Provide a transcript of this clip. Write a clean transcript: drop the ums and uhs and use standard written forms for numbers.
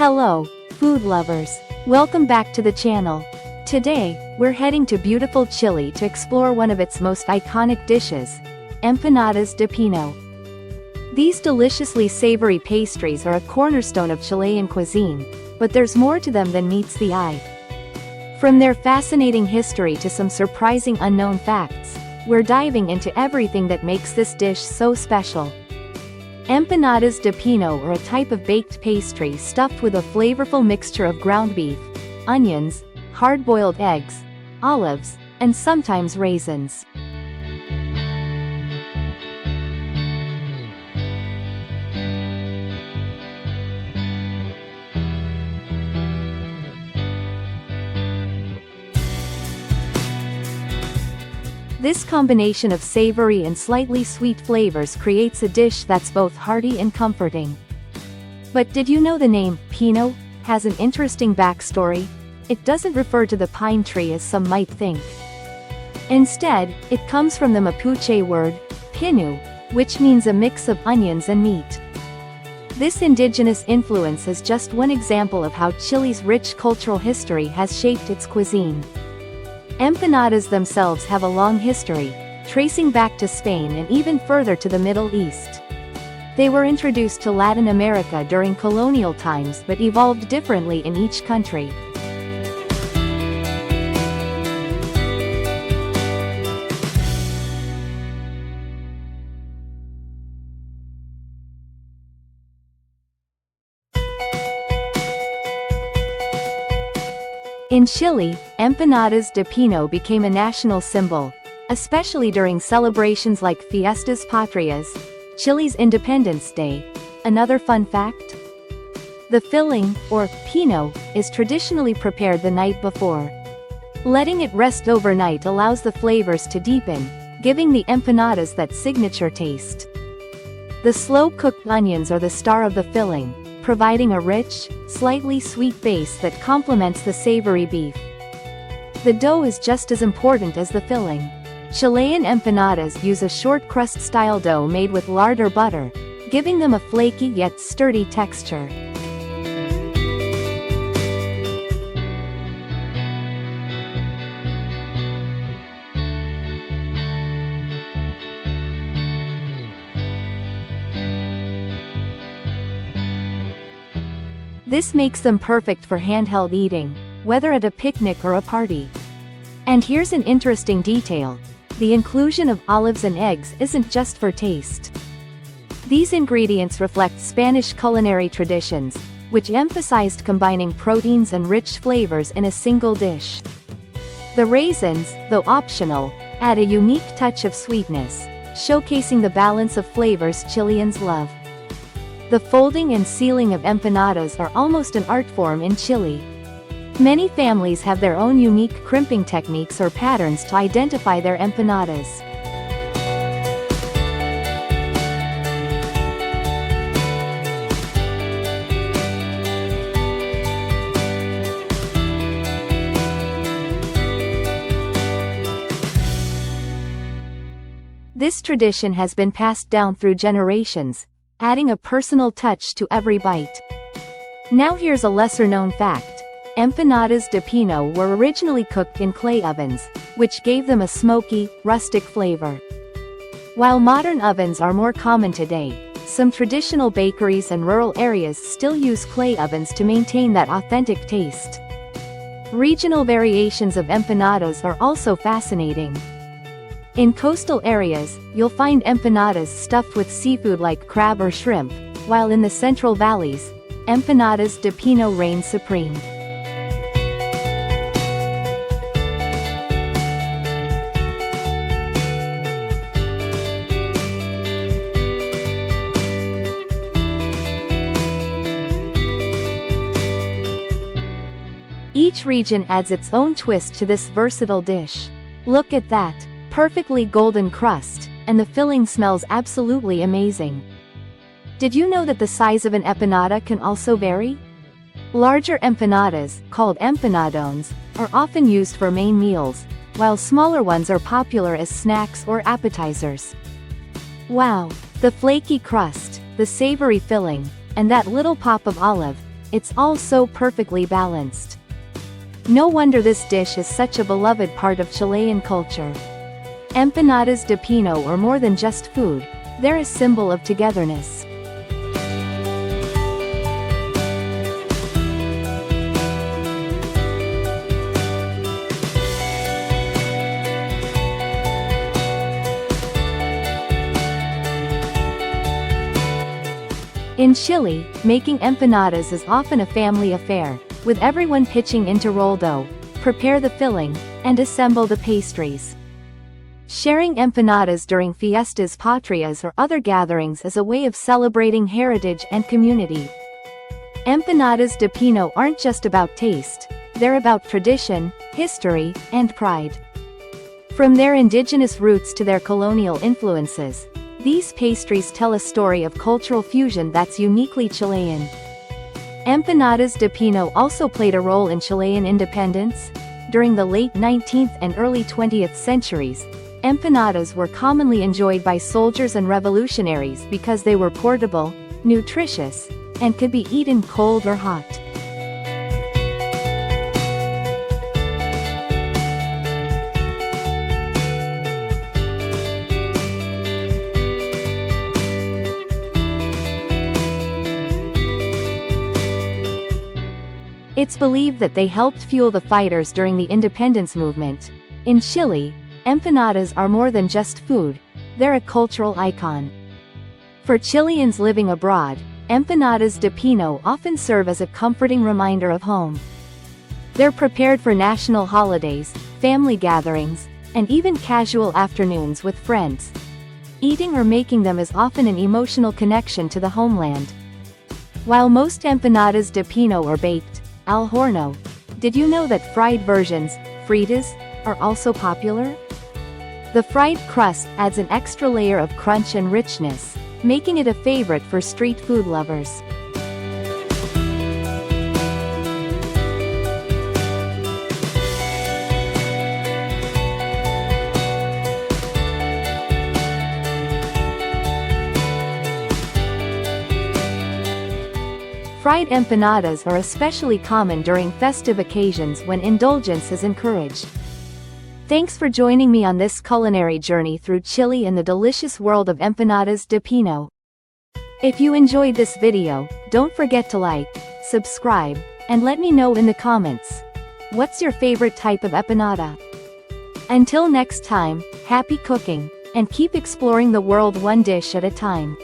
Hello, food lovers. Welcome back to the channel. Today, we're heading to beautiful Chile to explore one of its most iconic dishes, Empanadas de Pino. These deliciously savory pastries are a cornerstone of Chilean cuisine, but there's more to them than meets the eye. From their fascinating history to some surprising unknown facts, we're diving into everything that makes this dish so special. Empanadas de Pino are a type of baked pastry stuffed with a flavorful mixture of ground beef, onions, hard-boiled eggs, olives, and sometimes raisins. This combination of savory and slightly sweet flavors creates a dish that's both hearty and comforting. But did you know the name Pino has an interesting backstory? It doesn't refer to the pine tree as some might think. Instead, it comes from the Mapuche word, pinu, which means a mix of onions and meat. This indigenous influence is just one example of how Chile's rich cultural history has shaped its cuisine. Empanadas themselves have a long history, tracing back to Spain and even further to the Middle East. They were introduced to Latin America during colonial times but evolved differently in each country. In Chile, Empanadas de Pino became a national symbol, especially during celebrations like Fiestas Patrias, Chile's Independence Day. Another fun fact? The filling, or pino, is traditionally prepared the night before. Letting it rest overnight allows the flavors to deepen, giving the empanadas that signature taste. The slow-cooked onions are the star of the filling, providing a rich, slightly sweet base that complements the savory beef. The dough is just as important as the filling. Chilean empanadas use a short crust-style dough made with lard or butter, giving them a flaky yet sturdy texture. This makes them perfect for handheld eating, whether at a picnic or a party. And here's an interesting detail: the inclusion of olives and eggs isn't just for taste. These ingredients reflect Spanish culinary traditions, which emphasized combining proteins and rich flavors in a single dish. The raisins, though optional, add a unique touch of sweetness, showcasing the balance of flavors Chileans love. The folding and sealing of empanadas are almost an art form in Chile. Many families have their own unique crimping techniques or patterns to identify their empanadas. This tradition has been passed down through generations, adding a personal touch to every bite. Now here's a lesser-known fact. Empanadas de Pino were originally cooked in clay ovens, which gave them a smoky, rustic flavor. While modern ovens are more common today, some traditional bakeries and rural areas still use clay ovens to maintain that authentic taste. Regional variations of empanadas are also fascinating. In coastal areas, you'll find empanadas stuffed with seafood like crab or shrimp, while in the central valleys, Empanadas de Pino reign supreme. Each region adds its own twist to this versatile dish. Look at that! Perfectly golden crust, and the filling smells absolutely amazing. Did you know that the size of an empanada can also vary? Larger empanadas, called empanadones, are often used for main meals, while smaller ones are popular as snacks or appetizers. Wow! The flaky crust, the savory filling, and that little pop of olive, it's all so perfectly balanced. No wonder this dish is such a beloved part of Chilean culture. Empanadas de Pino are more than just food, they're a symbol of togetherness. In Chile, making empanadas is often a family affair, with everyone pitching in to roll dough, prepare the filling, and assemble the pastries. Sharing empanadas during Fiestas, Patrias or other gatherings is a way of celebrating heritage and community. Empanadas de Pino aren't just about taste, they're about tradition, history, and pride. From their indigenous roots to their colonial influences, these pastries tell a story of cultural fusion that's uniquely Chilean. Empanadas de Pino also played a role in Chilean independence. During the late 19th and early 20th centuries, empanadas were commonly enjoyed by soldiers and revolutionaries because they were portable, nutritious, and could be eaten cold or hot. It's believed that they helped fuel the fighters during the independence movement. In Chile, empanadas are more than just food, they're a cultural icon. For Chileans living abroad, empanadas de Pino often serve as a comforting reminder of home. They're prepared for national holidays, family gatherings, and even casual afternoons with friends. Eating or making them is often an emotional connection to the homeland. While most empanadas de Pino are baked al horno, did you know that fried versions, fritas, are also popular? The fried crust adds an extra layer of crunch and richness, making it a favorite for street food lovers. Fried empanadas are especially common during festive occasions when indulgence is encouraged. Thanks for joining me on this culinary journey through Chile and the delicious world of empanadas de Pino. If you enjoyed this video, don't forget to like, subscribe, and let me know in the comments. What's your favorite type of empanada? Until next time, happy cooking, and keep exploring the world one dish at a time.